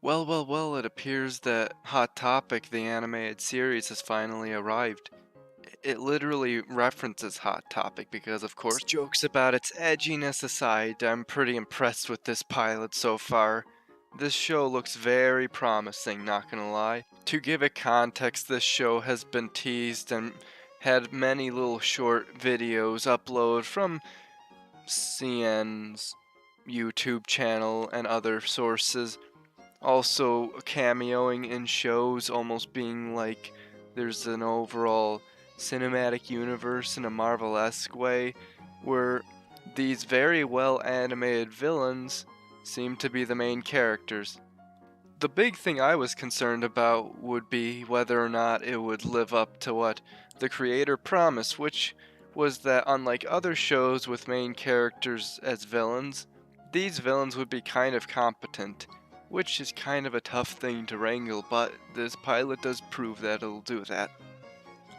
Well, it appears that Hot Topic, the animated series, has finally arrived. It literally references Hot Topic because, of course, jokes about its edginess aside, I'm pretty impressed with this pilot so far. This show looks very promising, not gonna lie. To give it context, this show has been teased and had many little short videos uploaded from CN's YouTube channel and other sources, also cameoing in shows, almost being like there's an overall cinematic universe in a Marvel-esque way, where these very well animated villains seem to be the main characters. The big thing I was concerned about would be whether or not it would live up to what the creator promised, which was that unlike other shows with main characters as villains, these villains would be kind of competent, which is kind of a tough thing to wrangle, but this pilot does prove that it'll do that.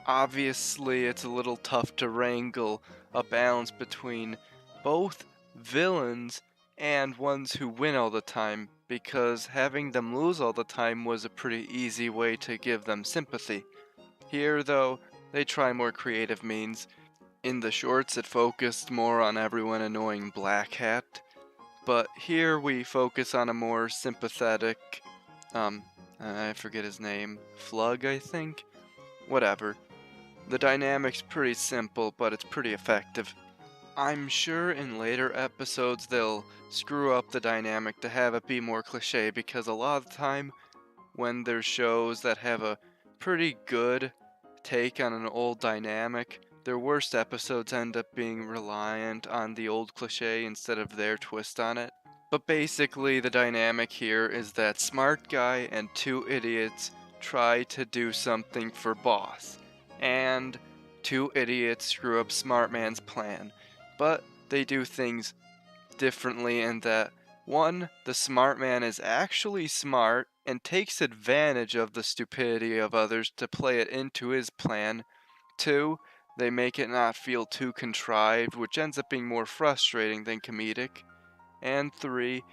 Obviously, it's a little tough to wrangle a balance between both villains and ones who win all the time, because having them lose all the time was a pretty easy way to give them sympathy. Here, though, they try more creative means. In the shorts, it focused more on everyone annoying Black Hat, but here we focus on a more sympathetic, um, I forget his name, Flug, I think? Whatever. The dynamic's pretty simple, but it's pretty effective. I'm sure in later episodes they'll screw up the dynamic to have it be more cliche, because a lot of the time when there's shows that have a pretty good take on an old dynamic, their worst episodes end up being reliant on the old cliche instead of their twist on it. But basically, the dynamic here is that smart guy and two idiots try to do something for boss, and two idiots screw up smart man's plan. But they do things differently in that one, the smart man is actually smart and takes advantage of the stupidity of others to play it into his plan. Two, they make it not feel too contrived, which ends up being more frustrating than comedic. And three,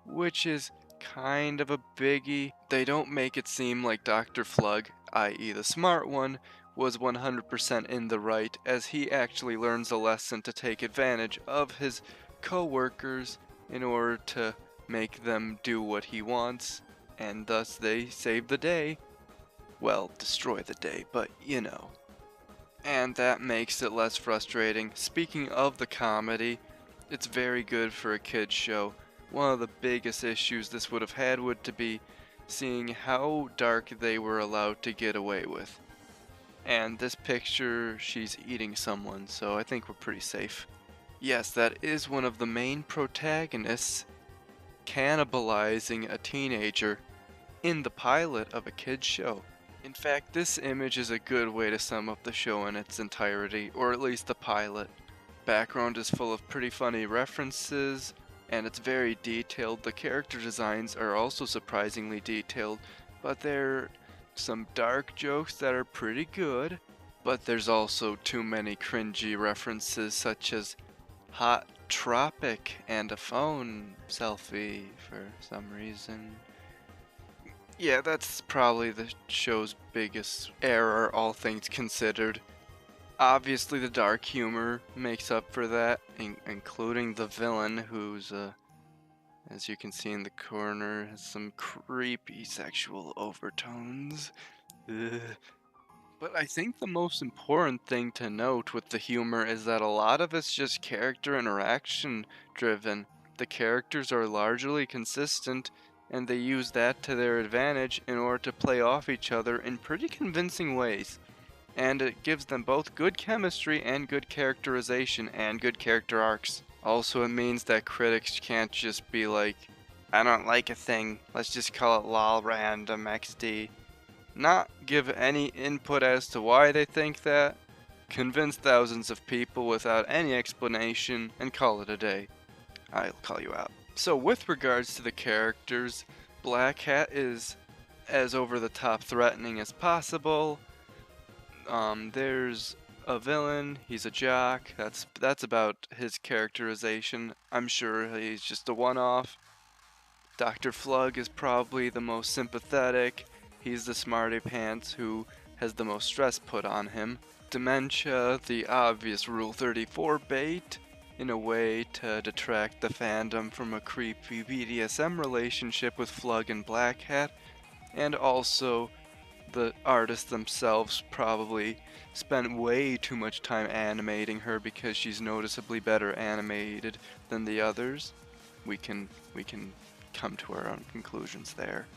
which is kind of a biggie, they don't make it seem like Dr. Flug, i.e. the smart one, was 100% in the right, as he actually learns a lesson to take advantage of his co-workers in order to make them do what he wants, and thus they save the day. Well, destroy the day, but you know. And that makes it less frustrating. Speaking of the comedy, it's very good for a kid's show. One of the biggest issues this would have had would to be seeing how dark they were allowed to get away with. And this picture, she's eating someone, so I think we're pretty safe. Yes, that is one of the main protagonists cannibalizing a teenager in the pilot of a kid's show. In fact, this image is a good way to sum up the show in its entirety, or at least the pilot. Background is full of pretty funny references, and it's very detailed. The character designs are also surprisingly detailed, but there are some dark jokes that are pretty good, but there's also too many cringy references such as hot tropic and a phone selfie for some reason. Yeah, that's probably the show's biggest error, all things considered. Obviously, the dark humor makes up for that, including the villain, who's, as you can see in the corner, has some creepy sexual overtones. Ugh. But I think the most important thing to note with the humor is that a lot of it's just character interaction driven. The characters are largely consistent, and they use that to their advantage in order to play off each other in pretty convincing ways. And it gives them both good chemistry and good characterization and good character arcs. Also, it means that critics can't just be like, I don't like a thing, let's just call it lol random XD. Not give any input as to why they think that, convince thousands of people without any explanation, and call it a day. I'll call you out. So with regards to the characters, Black Hat is as over the top threatening as possible. There's a villain, he's a jock, that's about his characterization. I'm sure he's just a one-off. Dr. Flug is probably the most sympathetic. He's the smarty pants who has the most stress put on him. Dementia, the obvious Rule 34 bait, in a way to detract the fandom from a creepy BDSM relationship with Flug and Black Hat, and also the artists themselves probably spent way too much time animating her because she's noticeably better animated than the others. We can come to our own conclusions there.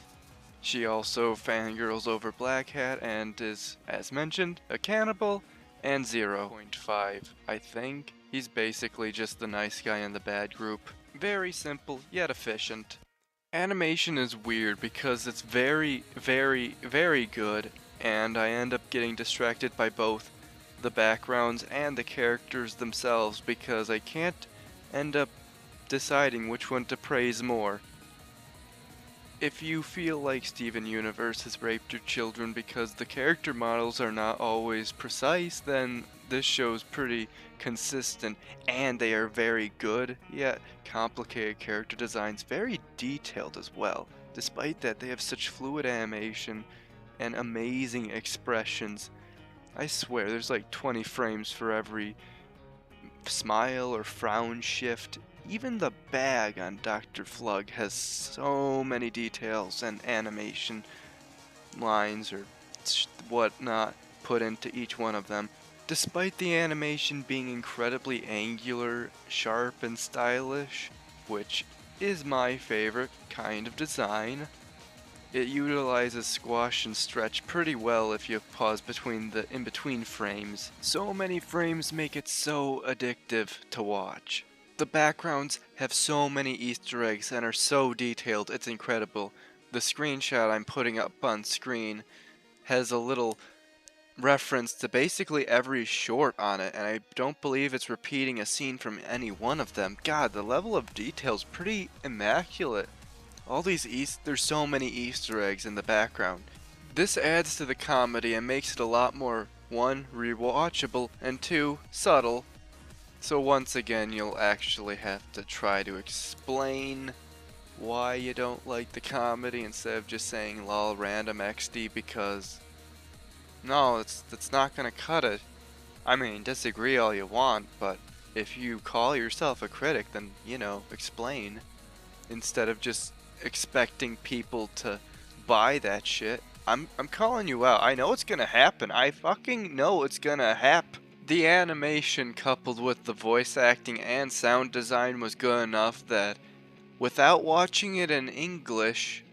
She also fangirls over Black Hat and is, as mentioned, a cannibal, and 0.5, I think. He's basically just the nice guy in the bad group. Very simple, yet efficient. Animation is weird because it's very, very, very good, and I end up getting distracted by both the backgrounds and the characters themselves because I can't end up deciding which one to praise more. If you feel like Steven Universe has raped your children because the character models are not always precise, then this show's pretty consistent, and they are very good, yet complicated character designs, very detailed as well. Despite that, they have such fluid animation and amazing expressions. I swear, there's like 20 frames for every smile or frown shift. Even the bag on Dr. Flug has so many details and animation lines or whatnot put into each one of them. Despite the animation being incredibly angular, sharp, and stylish, which is my favorite kind of design, it utilizes squash and stretch pretty well if you pause between the in-between frames. So many frames make it so addictive to watch. The backgrounds have so many Easter eggs and are so detailed, it's incredible. The screenshot I'm putting up on screen has a little reference to basically every short on it, and I don't believe it's repeating a scene from any one of them. God, the level of detail is pretty immaculate. All these there's so many Easter eggs in the background. This adds to the comedy and makes it a lot more, 1, rewatchable, and 2, subtle. So once again, you'll actually have to try to explain why you don't like the comedy instead of just saying lol random XD, because no, that's not gonna cut it. I mean, disagree all you want, but if you call yourself a critic, then, explain. Instead of just expecting people to buy that shit. I'm calling you out. I know it's gonna happen. I fucking know it's gonna happen. The animation coupled with the voice acting and sound design was good enough that without watching it in English,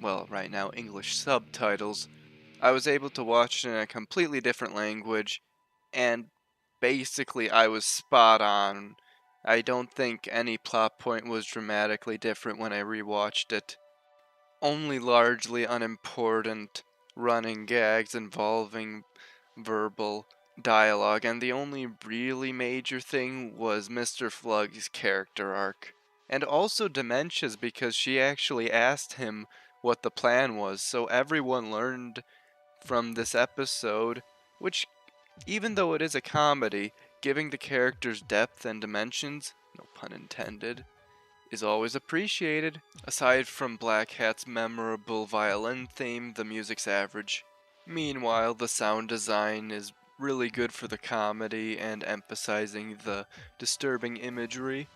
well, right now English subtitles, I was able to watch it in a completely different language, and basically I was spot on. I don't think any plot point was dramatically different when I rewatched it. Only largely unimportant running gags involving verbal dialogue, and the only really major thing was Mr. Flug's character arc. And also Dementia's, because she actually asked him what the plan was, so everyone learned from this episode, which, even though it is a comedy, giving the characters depth and dimensions, no pun intended, is always appreciated. Aside from Black Hat's memorable violin theme, the music's average. Meanwhile, the sound design is really good for the comedy and emphasizing the disturbing imagery,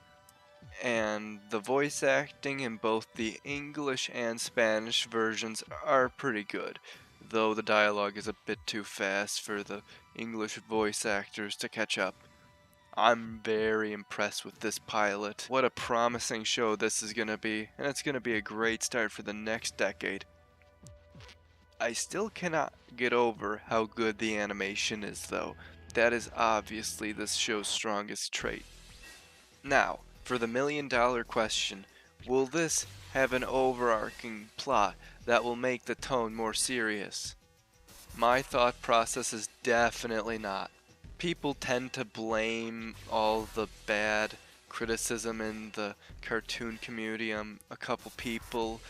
and the voice acting in both the English and Spanish versions are pretty good, though the dialogue is a bit too fast for the English voice actors to catch up. I'm very impressed with this pilot. What a promising show this is going to be, and it's going to be a great start for the next decade. I still cannot get over how good the animation is, though. That is obviously this show's strongest trait. Now, for the million-dollar question, will this have an overarching plot that will make the tone more serious? My thought process is definitely not. People tend to blame all the bad criticism in the cartoon community on a couple people,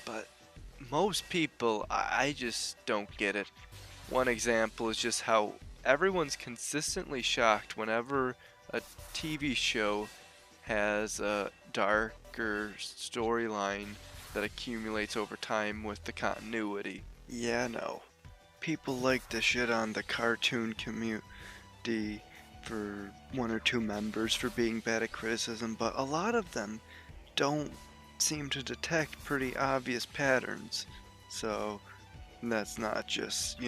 but most people, I just don't get it. One example is just how everyone's consistently shocked whenever a TV show has a darker storyline that accumulates over time with the continuity. Yeah, no. People like to shit on the cartoon community for one or two members for being bad at criticism, but a lot of them don't seem to detect pretty obvious patterns. So that's not just,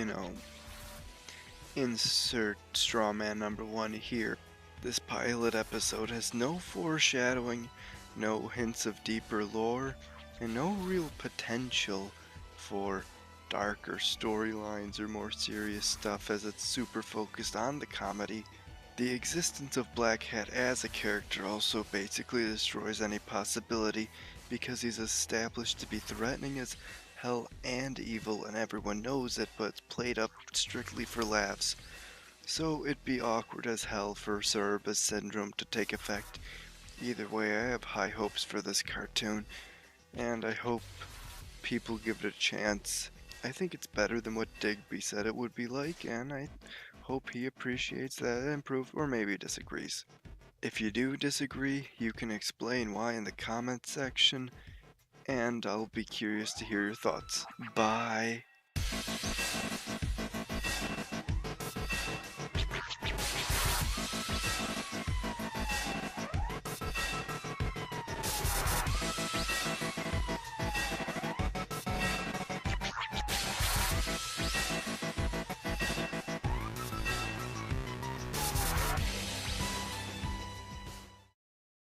insert straw man number one here. This pilot episode has no foreshadowing, no hints of deeper lore, and no real potential for darker storylines or more serious stuff, as it's super focused on the comedy. The existence of Black Hat as a character also basically destroys any possibility, because he's established to be threatening as hell and evil, and everyone knows it, but it's played up strictly for laughs. So it'd be awkward as hell for Cerebus syndrome to take effect. Either way, I have high hopes for this cartoon, and I hope people give it a chance. I think it's better than what Digby said it would be like, and I hope he appreciates that and improves, or maybe disagrees. If you do disagree, you can explain why in the comments section, and I'll be curious to hear your thoughts. Bye.